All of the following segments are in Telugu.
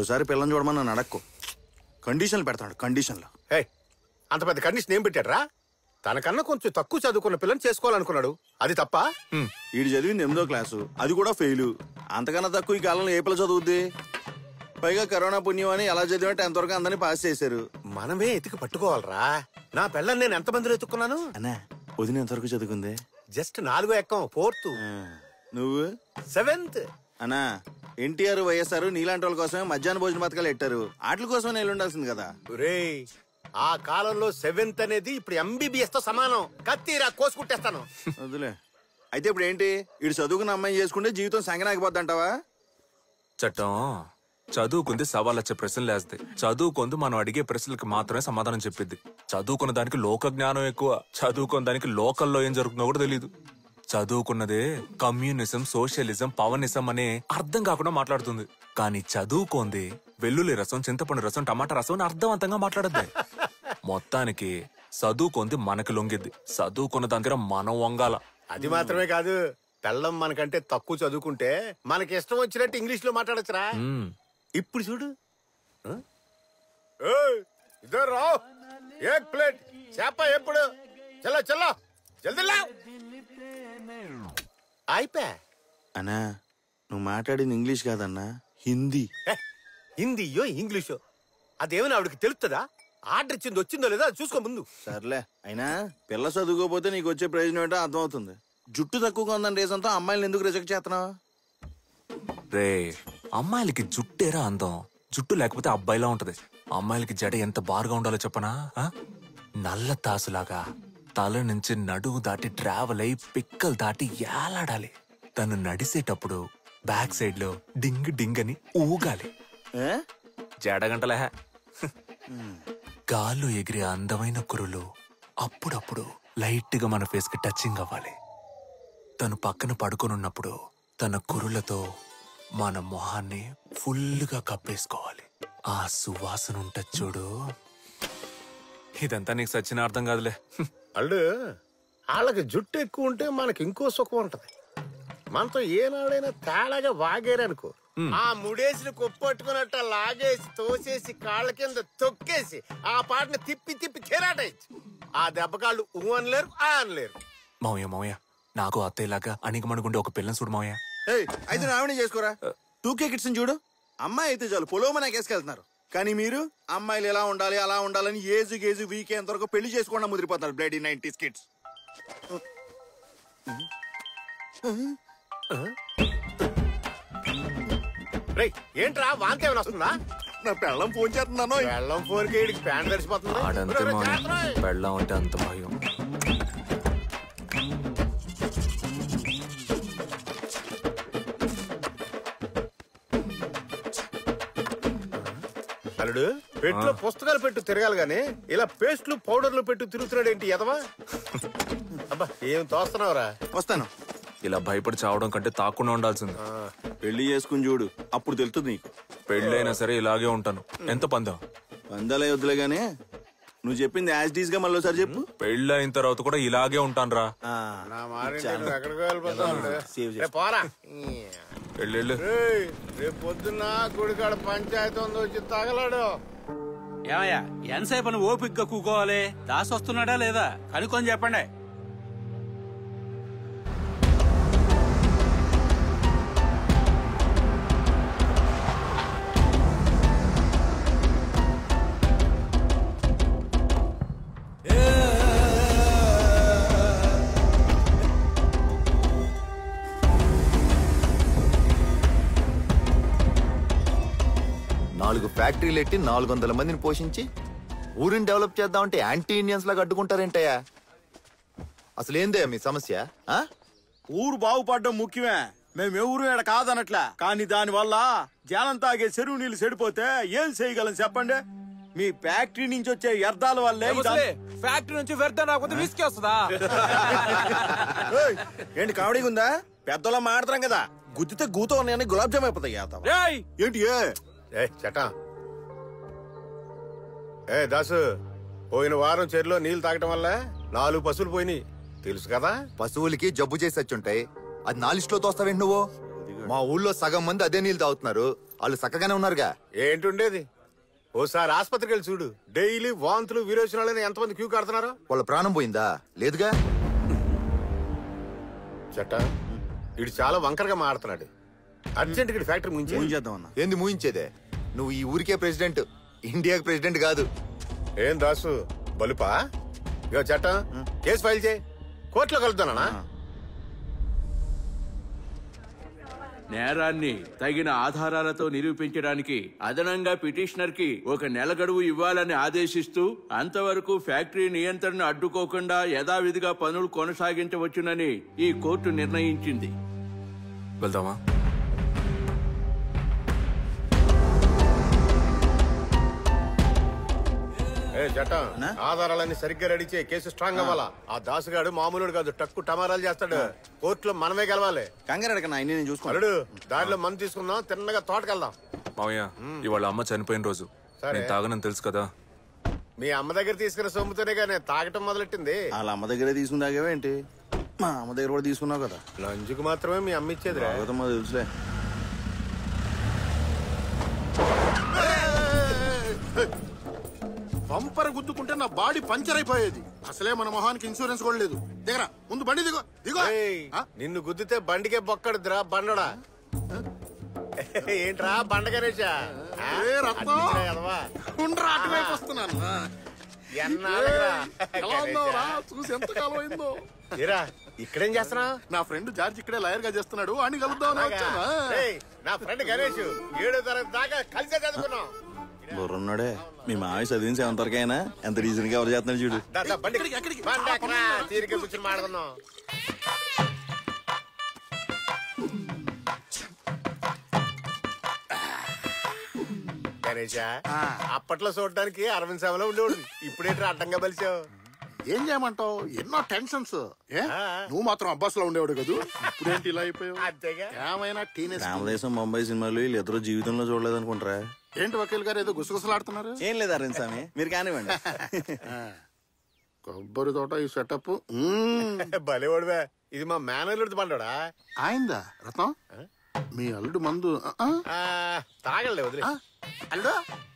ఇంకోసారి పిల్లని చూడమని నన్ను అడక్కు. కండిషన్లు పెడతాడు. కండిషన్లు. అంత పెద్ద కండిషన్ ఏం పెట్టాడ్రా? తనకన్నా కొంచెం తక్కువ చదువుకున్న పిల్లని చేసుకోవాలనుకున్నాడు. అది తప్ప? వీడు చదివింది 8వ క్లాసు, అది కూడా ఫెయిల్. అంతకన్నా తక్కువ ఈ కాలంలో ఏ పిల్ల చదువుద్ది? పైగా కరోనా పుణ్యం అని ఎలా చదివా 10th వరకు అందరినీ పాస్ చేశారు. మనమే ఎతికి పట్టుకోవాలరా. నా పిల్లని నేను ఎంతమందిలో ఎత్తుకున్నాను అన్నా. వదిన ఎంతవరకు చదువుకుంది? జస్ట్ 4వ ఎక్కం, 4th. నువ్వు 7th. అన్నా, ఎన్టీఆర్ వైఎస్ఆర్ నీలాంటి వాళ్ళ కోసమే మధ్యాహ్న భోజన పథకాలు పెట్టారు. వాటి కోసమే నేను ఉండాల్సింది కదా. ఆ కాలంలో 7th అనేది ఇప్పుడు MBBS తో సమానం. కత్తిరా కోసుకుంటేస్తాను. వదిలే. అయితే ఇప్పుడు ఏంటి? ఇటు చదువుకున్న అమ్మాయి చేసుకుంటే జీవితం సంగనాగిపోద్దంటావా? చట్టం చదువుకుంది సవాళ్ళొచ్చే ప్రశ్నలు వేస్తాయి. చదువుకుంది మనం అడిగే ప్రశ్నలకు మాత్రమే సమాధానం చెప్పిద్ది. చదువుకున్న దానికి లోక జ్ఞానం ఎక్కువ. చదువుకున్న దానికి లోకల్లో ఏం జరుగుతుందో కూడా తెలీదు. చదువుకున్నదే కమ్యూనిజం, సోషలిజం, పవనిజం అనే అర్థం కాకుండా మాట్లాడుతుంది. కానీ చదువుకోంది వెల్లుల్లి రసం, చింతపండు రసం, టమాటా రసం అని అర్థవంతంగా మాట్లాడద్ది. మొత్తానికి చదువుకుంది మనకి లొంగిద్ది. చదువుకున్న దగ్గర మనం వంగాల. అది మాత్రమే కాదు, పెళ్ళం మనకంటే తక్కువ చదువుకుంటే మనకి ఇష్టం వచ్చినట్టు ఇంగ్లీష్ లో మాట్లాడచ్చురా. ఇప్పుడు చూడు, ఇద్దరు రావు, ఏక్ ప్లేట్ చేప ఎప్పుడు చల్ల చల్ల జల్దీ అయిపోయా. అన్నా, నువ్వు మాట్లాడింది ఇంగ్లీష్ కాదన్నా, హిందీ. హిందీయో ఇంగ్లీషో అదేమైనా ఆవిడకి తెలుస్తుందా? ఆర్డర్ ఇచ్చింది వచ్చిందో లేదా చూసుకో ముందు. సర్లే, అయినా పిల్ల చదువుకోపోతే నీకు వచ్చే ప్రయోజనం ఏంటో అర్థమవుతుంది. జుట్టు తక్కువగా ఉందని రీజన్తో అమ్మాయిలను ఎందుకు రిజెక్ట్ చేస్తున్నావు? రే, అమ్మాయిలకి జుట్టేరా అందం. జుట్టు లేకపోతే అబ్బాయిలా ఉంటది. అమ్మాయిలకి జడ ఎంత బారుగా ఉండాలో చెప్పనా? నల్ల తాసులాగా తల నుంచి నడువు దాటి ట్రావెల్ అయి పిక్కలు దాటి ఏలాడాలి. తను నడిసేటప్పుడు బ్యాక్ సైడ్ లో డింగ్ డింగ్ అని ఊగాలి. జడగంటలే. గాల్లో ఎగిరే అందమైన కురులు అప్పుడప్పుడు లైట్ గా మన ఫేస్ కి టచింగ్ అవ్వాలి. తను పక్కన పడుకొనున్నప్పుడు తన కురులతో మన మొహాన్ని ఫుల్గా కప్పేసుకోవాలి. ఆ సువాసన ఉంటది చూడు. ఇదంతా నీకు సచ్చిన అర్థం కాదులే. అల్లు, వాళ్ళకి జుట్టు ఎక్కువ ఉంటే మనకి ఇంకో సుఖం ఉంటది. మనతో ఏనాడైనా తేడాగా వాగేరనుకో, ఆ ముడేసిన కొప్పట్టుకున్నట్ట లాగేసి తోసేసి కాళ్ళ కింద తొక్కేసి ఆ పాటను తిప్పి తిప్పి కెరాటేయచ్చు. ఆ దెబ్బకాళ్ళు ఊ అనలేరు, ఆ అనలేరు. మౌయ నాకు అత్తయ్యలాగా అణిగమణుగుండే ఒక పిల్లని చూడు మౌయ. అయితే రావణి చేసుకోరా. 2K కిడ్స్ చూడు. అమ్మాయి అయితే చాలు పొలోమని కేసుకెళ్తున్నారు. కానీ మీరు అమ్మాయిలు ఎలా ఉండాలి అలా ఉండాలని ఏజు గేజు వీకే ఎంతవరకు పెళ్లి చేసుకోకుండా ముదిరిపోతున్నారు. Bloody 90s kids. ఏంట్రా వాంతి ఏమైనా వస్తుందా? నా పెళ్ళం ఫోన్ చేస్తున్నాను. పెళ్ళం ఫోన్ కి ప్యాంట్ తడిసిపోతుంది. ఆడంతే పెళ్ళం అంటే అంత భయం. అల్లుడు, పెట్టులో పుస్తకాలు పెట్టు తిరగాలి గాని ఇలా పేస్ట్లు పౌడర్లు పెట్టు తిరుగుతున్నాడు ఏంటి ఎదవా? అబ్బా, ఏం తోస్తున్నావురా? వస్తాను. ఇలా భయపడి చావడం కంటే తాకుండా ఉండాల్సింది. పెళ్లి చేసుకుని చూడు, అప్పుడు తెలుస్తుంది నీకు. పెళ్ళైనా సరే ఇలాగే ఉంటాను. ఎంత పందం? పందాలే వద్దులే గానీ నువ్వు చెప్పింది యాజ్ డీస్ గా మళ్ళీ ఒకసారి చెప్పు. పెళ్ళి అయిన తర్వాత కూడా ఇలాగే ఉంటాను రా. రేపు పొద్దున్న గుడికాడ పంచాయతీ ఉంది, వచ్చి తగలాడు. ఏమయ్యా, ఎంతసేపు అని ఓపిగ్గా కూకోవాలి? దాసి వస్తున్నాడా లేదా కనుక్కొని చెప్పండి. ఫ్యాక్టరీలు ఎట్టి 400 మందిని పోషించి ఊరిని డెవలప్ చేద్దామంటే యాంటీ ఇండియన్స్ లాగా అడ్డుకుంటారేంటయ్యా? అసలేందే మీ సమస్య? ఊరు బాగుపడడం ముఖ్యమే. మేమెవరు ఇక్కడ కాదనట్లా, కానీ దాని వల్ల జనం తాగే చెరువు నీళ్లు చెడిపోతే ఏం చేయగలం చెప్పండి? మీ ఫ్యాక్టరీ నుంచి వచ్చే వ్యర్థాల వల్లే. ఫ్యాక్టరీ నుంచి వ్యర్థం రాకపోతే విసికి వస్తుందా? ఏంటి కామెడీగా ఉందా? పెద్దలో మాడతాం కదా, గుద్దితే గూతో ఉన్నాయని గులాబ్ జామ్ అయిపోతాయి. ఏంటి చటా? దాసు, పోయిన వారం చెరువులో నీళ్లు తాగటం వల్ల 4 పశువులు పోయినాయి తెలుసు కదా? పశువులకి జబ్బు చేసి వచ్చుంటాయి, అది నా లిస్టులో తోస్తావేంటి నువ్వు? మా ఊళ్ళో సగం మంది అదే నీళ్లు తాగుతున్నారు. వాళ్ళు చక్కగానే ఉన్నారుగా. ఏంటుండేది, ఓసారి ఆసుపత్రికి వెళ్ళి చూడు. డైలీ వాంతులు విరోచనాలని ఎంతమంది క్యూ కడుతున్నారు. వాళ్ళ ప్రాణం పోయిందా? లేదుగా. చట్ట ఇడు చాలా వంకరగా మాడుతున్నాడు. అర్జెంట్ గా ఫ్యాక్టరీ ముంచి చేద్దామన్నా. ఏంది మూయించేదే? నువ్వు ఈ ఊరికే ప్రెసిడెంట్, ఇండియాకి ప్రెసిడెంట్ కాదు. ఏం దాసు బలుపా? ఇగో చట్ట కేసు ఫైల్ చేయి, కోర్టులో కలుద్దానా? నేరాన్ని తగిన ఆధారాలతో నిరూపించడానికి అదనంగా పిటిషనర్ కి 1 నెల గడువు ఇవ్వాలని ఆదేశిస్తూ అంతవరకు ఫ్యాక్టరీ నియంత్రణను అడ్డుకోకుండా యథావిధిగా పనులు కొనసాగించవచ్చునని ఈ కోర్టు నిర్ణయించింది. వెళ్దామా? చట్టం ఆధారాలన్నీ సరిగ్గా రెడీ చేయి, కేసు స్ట్రాంగ్ అవ్వాలా. ఆ దాసుగాడు మామూలుడు కాదు, టక్కు టమారాలు చేస్తాడు. కోర్టులో మనమే గెలవాలి. కంగారు అడగ నేను చూసుకోవాలి. అల్లుడు దారిలో మందు తీసుకుందాం, తిన్నగా తోటకెళ్దాం. మావయ్య, ఇవాళ అమ్మ చనిపోయిన రోజు. నేను తాగనని తెలుసు కదా. మీ అమ్మ దగ్గర తీసుకున్న సొమ్ముతోనే కానీ తాగటం మొదలెట్టింది. వాళ్ళ అమ్మ దగ్గరే తీసుకున్నాగేంటి? మా అమ్మ దగ్గర కూడా తీసుకున్నావు కదా. లంచుకు మాత్రమే మీ అమ్మ ఇచ్చేది రా. తెలుసులే. బంపర్ గుద్దుకుంటే నా బాడీ పంచర్ అయిపోయేది. అసలే మన మొహానికి ఇన్సూరెన్స్ కూడా లేదు. దిగరా ముందు, బండి దిగో దిగో. నిన్ను గుద్దితే బండికే బొక్కడుద్దురా బండడా. ఏంట్రా బండ గణేశా? అటువైపు వస్తున్నాను. చూసి ఎంత కాలం అయిందో. ఇక్కడేం చేస్తున్నా? నా ఫ్రెండ్ జార్జ్ ఇక్కడే లాయర్ గా చేస్తున్నాడు, అని కలుద్దామని వచ్చానా? నా ఫ్రెండ్ గణేష్ 7వ తరగతి దాకా కలిసే చదువుకున్నాం. బుర్రున్నాడే. మీ మావి చదివిన 7th వరకు అయినా ఎంత రీజన్ గా ఎవరు చేస్తున్నాడు చూడు. తీరిక కూర్చొని మాడుకుందాం. గణేష, అప్పట్లో చూడడానికి 67లో ఉండేవాడు. ఇప్పుడేంటి అడ్డంగా బలిచావు? ఏం చేయమంటావు, ఎన్నో టెన్షన్స్. నువ్వు మాత్రం అబ్బాస్ లో ఉండేవాడు కదా, ఇప్పుడేంటి ఇలా అయిపోయావు? అంతేగా. ఏమైనా టీనేజ్ రామదేశం ముంబై సినిమాలు వీళ్ళు ఎదురు జీవితంలో చూడలేదు అనుకుంటారా? ఏంటి వకీల్ గారు ఏదో గుసగుసలాడుతున్నారు? ఏం లేదు అరవింద్ స్వామి, మీరు కానివ్వండి. కొబ్బరి తోట ఈ సెటప్ భలేవాడువే. ఇది మా మేనేజర్ బండోడా? ఆయిందా రత్నం? మీ అల్లుడు మందు తాగలే వదిలే. అల్లుడు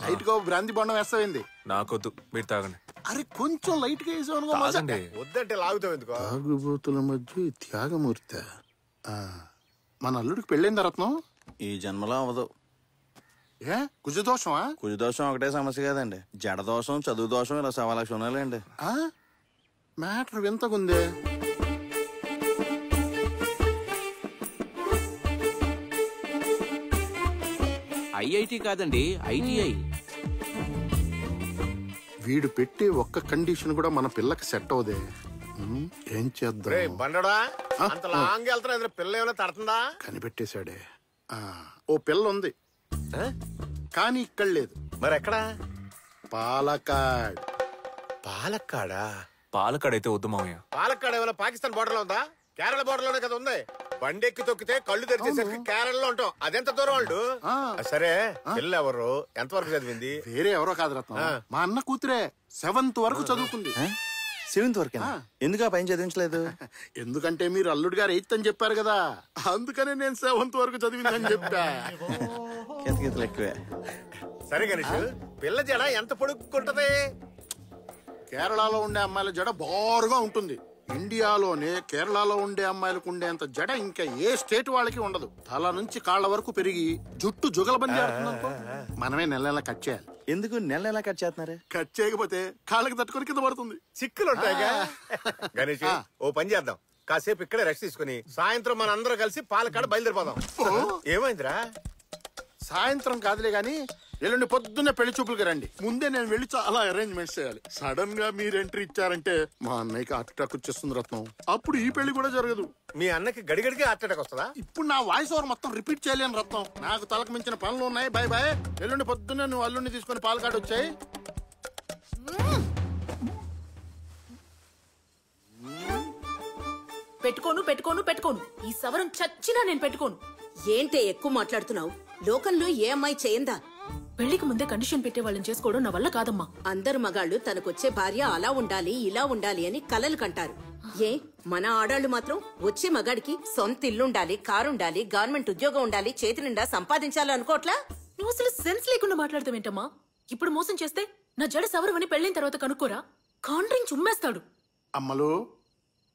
లైట్ గా బ్రాంతి బండం వేస్తావేంది? నాకొద్దు, మీరు తాగండి. అరే కొంచెం లైట్ గా వేసావు. వద్దంటే లాగుతావు ఎందుకో? తాగుబోతుల మధ్య త్యాగమూర్తి. మన అల్లుడికి పెళ్ళైందా రత్నం? ఈ జన్మలో అవ్వదు. ఏ కుజదోషమా? కుజదోషం ఒకటే సమస్య కాదండి, జడదోషం, చదువు దోషం, ఇలా 1,00,000 ఉన్నాయండి. మ్యాటర్ వింతకుందే. ఐఐటి కాదండి, ఐటీఐ. వీడు పెట్టే ఒక్క కండిషన్ కూడా మన పిల్లకి సెట్ అవుదే. ఏం చేద్దాం? బండడా అంత లాంగ్ వెళ్తున్నా, పిల్ల ఏమైనా తడుతుందా? కనిపెట్టేశాడే. ఓ పిల్ల ఉంది కానీ ఇక్కడ లేదు. మరి ఎక్కడా? పాలకాడ్. పాలక్కాడా? పాలకాడ్ అయితే వద్దు మావయ్య. పాలక్కాడ్ ఏమైనా పాకిస్తాన్ బోర్డర్ లో ఉందా? కేరళ బోర్డర్ లోనే కదా ఉంది. బండెక్కి తొక్కితే కళ్ళు తెరిచేసరికి కేరళలో ఉంటాం. అదెంత దూరం వాళ్ళు? సరే, పిల్ల ఎవరు, ఎంతవరకు చదివింది? వేరే ఎవరో కాదు రత్నం, మా అన్న కూతురే. 7th వరకు చదువుకుంది. 7th వరకు? ఎందుకు ఆ పైన చదివించలేదు? ఎందుకంటే మీరు అల్లుడు గారు 8th అని చెప్పారు కదా, అందుకనే నేను 7th వరకు చదివిందని చెప్పా. కితకితలు ఎక్కువే. సరే గణేష్, పిల్ల జడ ఎంత పొడుక్కుంటది? కేరళలో ఉండే అమ్మాయిల జడ బారుగా ఉంటుంది. ఇండియాలోనే కేరళలో ఉండే అమ్మాయిలకు ఉండేంత జడ ఇంకా ఏ స్టేట్ వాళ్ళకి ఉండదు. తల నుంచి కాళ్ళ వరకు పెరిగి జుట్టు జుగలబంది ఆడుతుందనుకో, మనమే నెల కట్ చేయాలి. ఎందుకు నెల కట్ చేస్తున్నారు? కట్ చేయకపోతే కాళ్ళకి తట్టుకొని కింద పడుతుంది. చిక్కులు ఉంటాయిగా. గణేష్, ఓ పని చేద్దాం, కాసేపు ఇక్కడే రెస్ట్ తీసుకుని సాయంత్రం మన అందరం కలిసి పాలకాడ బయలుదేరిపోదాం. ఏమైందిరా? సాయంత్రం కాదులే గాని ఎల్లుండి పొద్దున్నే పెళ్లి చూపులకి రండి. ముందే నేను వెళ్ళి చాలా అరేంజ్మెంట్స్ చేయాలి. సడన్ గా మీరు ఎంట్రీ ఇచ్చారంటే మా అన్నయ్యకి హార్ట్ అటాక్ వచ్చేస్తుంది రత్నం. అప్పుడు ఈ పెళ్లి కూడా జరగదు. మీ అన్నకి గడిగడికి హార్ట్ అటాక్ వస్తుందా? ఇప్పుడు నా వాయిస్ ఓవర్ మొత్తం రిపీట్ చేయలేను రత్నం, నాకు తలకు మించిన పనులు ఉన్నాయి. Bye bye. ఎల్లుండి పొద్దున్నే నువ్వు అల్లుడిని తీసుకొని పాలకాడు వచ్చాయి. పెట్టుకోను ఈ సవరం చచ్చినా నేను పెట్టుకోను. ఏంటే ఎక్కువ మాట్లాడుతున్నావు? లోకంలో ఏ అమ్మాయి చేయందా? పెళ్లికి ముందే కండిషన్ పెట్టే వాళ్ళని చేసుకోవడం నా వల్ల కాదమ్మా. అందరు మగాళ్ళు తనకొచ్చే భార్య అలా ఉండాలి ఇలా ఉండాలి అని కలలు కంటారు. ఏ మన ఆడాళ్ళు మాత్రం వచ్చే మగాడికి సొంత ఇల్లుండాలి, కారుండాలి, గవర్నమెంట్ ఉద్యోగం ఉండాలి, చేతి నిండా సంపాదించాలి అనుకోట్లా? నువ్వు అసలు సెన్స్ లేకుండా మాట్లాడతావేంటమ్మా? ఇప్పుడు మోసం చేస్తే నా జడ సవరమని పెళ్ళైన తర్వాత కనుక్కోరా? కాంట్రింగ్ చుమ్మేస్తాడు. అమ్మలు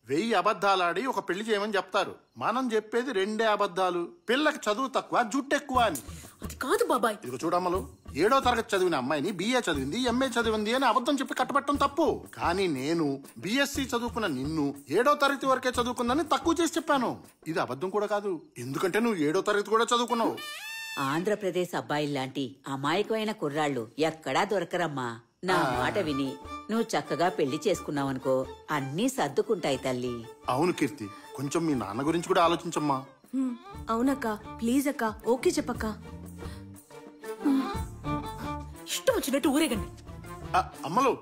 1000 అబద్ధాలాడి ఒక పెళ్లి చేయమని చెప్తారు. మనం చెప్పేది 2 అబద్ధాలు. పిల్లకి చదువు తక్కువ, జుట్టు ఎక్కువ అని. అది కాదు బాబాయ్. ఇదిగో చూడమ్మలు, 7వ తరగతి చదివిన అమ్మాయిని BA చదివింది, MA చదివింది అని అబద్ధం చెప్పి కట్టబెట్టడం తప్పు. కానీ నేను BSc చదువుకున్న నిన్ను 7వ తరగతి వరకే చదువుకుందని తక్కువ చేసి చెప్పాను. ఇది అబద్ధం కూడా కాదు, ఎందుకంటే నువ్వు 7వ తరగతి కూడా చదువుకున్నావు. ఆంధ్రప్రదేశ్ అబ్బాయిల్లాంటి అమాయకమైన కుర్రాళ్ళు ఎక్కడా దొరకరమ్మా. నా మాట విని నువ్వు చక్కగా పెళ్లి చేసుకున్నావనుకో, అన్నీ సర్దుకుంటాయి తల్లి. అవును కీర్తి, కొంచెం మీ నాన్న గురించి కూడా ఆలోచించమ్మా. అవునక్క, ప్లీజ్ అక్క, ఓకే చెప్పక్క. ఇష్టం వచ్చినట్టు ఊరేగండి. అమ్మలు